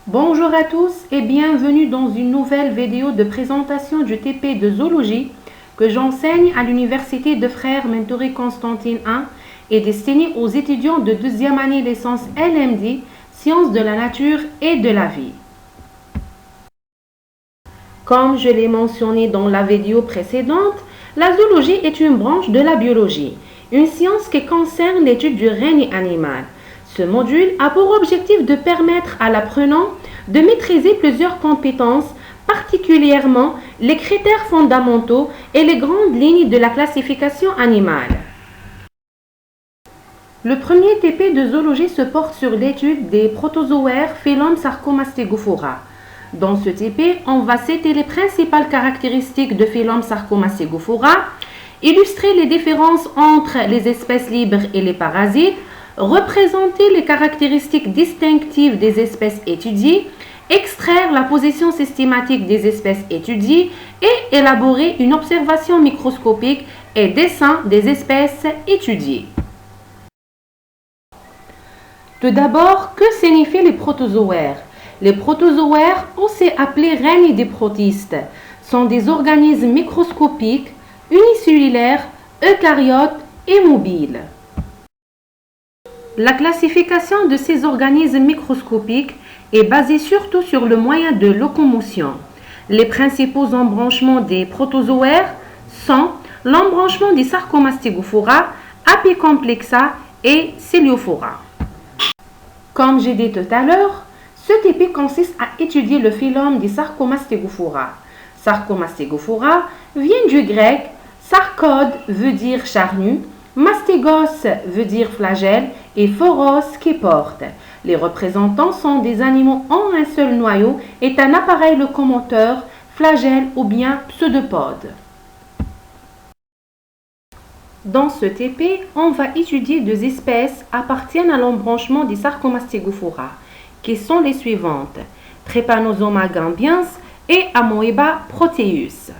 Bonjour à tous et bienvenue dans une nouvelle vidéo de présentation du TP de zoologie que j'enseigne à l'Université de Frères Mentouré Constantine I et destinée aux étudiants de deuxième année licence LMD, Sciences de la nature et de la vie. Comme je l'ai mentionné dans la vidéo précédente, la zoologie est une branche de la biologie, une science qui concerne l'étude du règne animal. Ce module a pour objectif de permettre à l'apprenant de maîtriser plusieurs compétences, particulièrement les critères fondamentaux et les grandes lignes de la classification animale. Le premier TP de zoologie se porte sur l'étude des protozoaires Phylum Sarcomastegophora. Dans ce TP, on va citer les principales caractéristiques de Phylum Sarcomastegophora, illustrer les différences entre les espèces libres et les parasites, représenter les caractéristiques distinctives des espèces étudiées, extraire la position systématique des espèces étudiées et élaborer une observation microscopique et dessin des espèces étudiées. Tout d'abord, que signifient les protozoaires? Les protozoaires, aussi appelés règne des protistes, sont des organismes microscopiques, unicellulaires, eucaryotes et mobiles. La classification de ces organismes microscopiques est basée surtout sur le moyen de locomotion. Les principaux embranchements des protozoaires sont l'embranchement des Sarcomastegophora, Apicomplexa et Celiophora. Comme j'ai dit tout à l'heure, ce TP consiste à étudier le phylum des Sarcomastegophora. Sarcomastegophora vient du grec, sarcode veut dire charnu, mastegos veut dire flagelle et phoros qui porte. Les représentants sont des animaux en un seul noyau et un appareil locomoteur, flagelle ou bien pseudopode. Dans ce TP, on va étudier deux espèces appartiennent à l'embranchement des Sarcomastegophora, qui sont les suivantes: Trypanosoma gambiens et Amoeba proteus.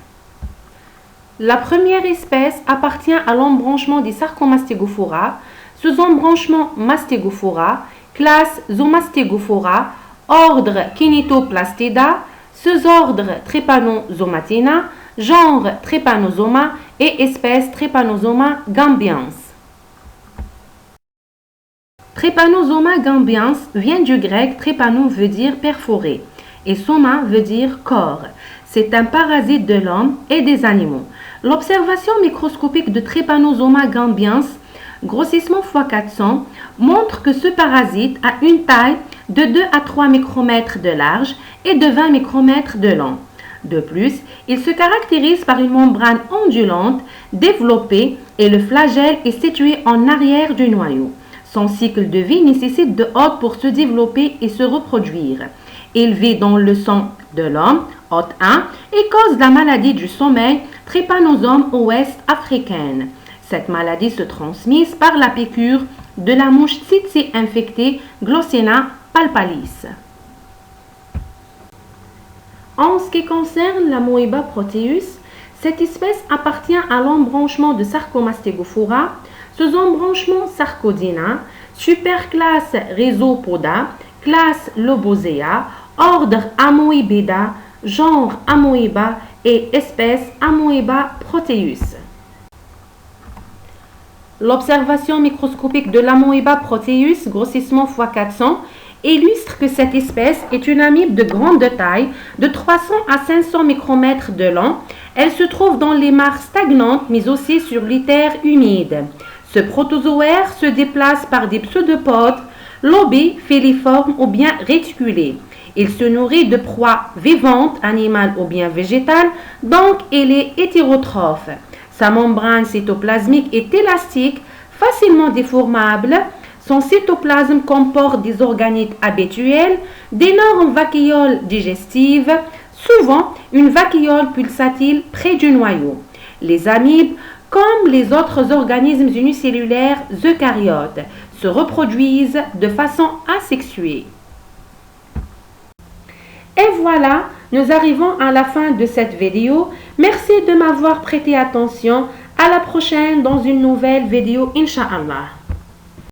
La première espèce appartient à l'embranchement des Sarcomastegophora, sous-embranchement Mastegophora, classe Zomastegophora, ordre Kinetoplastida, sous-ordre Trypanosomatina, genre Trypanosoma et espèce Trypanosoma gambiens. Trypanosoma gambiens vient du grec trypano veut dire perforé et soma veut dire corps. C'est un parasite de l'homme et des animaux. L'observation microscopique de Trypanosoma gambiens, grossissement x 400, montre que ce parasite a une taille de 2 à 3 micromètres de large et de 20 micromètres de long. De plus, il se caractérise par une membrane ondulante, développée et le flagelle est situé en arrière du noyau. Son cycle de vie nécessite de hôtes pour se développer et se reproduire. Il vit dans le sang de l'homme, hôte 1, et cause la maladie du sommeil, Trypanosome ouest africaine. Cette maladie se transmise par la piqûre de la mouche tsetse infectée Glossina palpalis. En ce qui concerne l'Amoeba proteus, cette espèce appartient à l'embranchement de Sarcomastegophora, sous-embranchement Sarcodina, superclasse Rhizopoda, classe Lobosea, ordre Amoebida, genre Amoeba et espèce Amoeba proteus. L'observation microscopique de l'Amoeba proteus, grossissement x 400, illustre que cette espèce est une amibe de grande taille, de 300 à 500 micromètres de long. Elle se trouve dans les mares stagnantes, mais aussi sur les terres humides. Ce protozoaire se déplace par des pseudopodes, lobés, filiformes ou bien réticulés. Il se nourrit de proies vivantes, animales ou bien végétales, donc il est hétérotrophe. Sa membrane cytoplasmique est élastique, facilement déformable. Son cytoplasme comporte des organites habituels, d'énormes vacuoles digestives, souvent une vacuole pulsatile près du noyau. Les amibes, comme les autres organismes unicellulaires eucaryotes, se reproduisent de façon asexuée. Et voilà, nous arrivons à la fin de cette vidéo. Merci de m'avoir prêté attention. À la prochaine dans une nouvelle vidéo, Inch'Allah.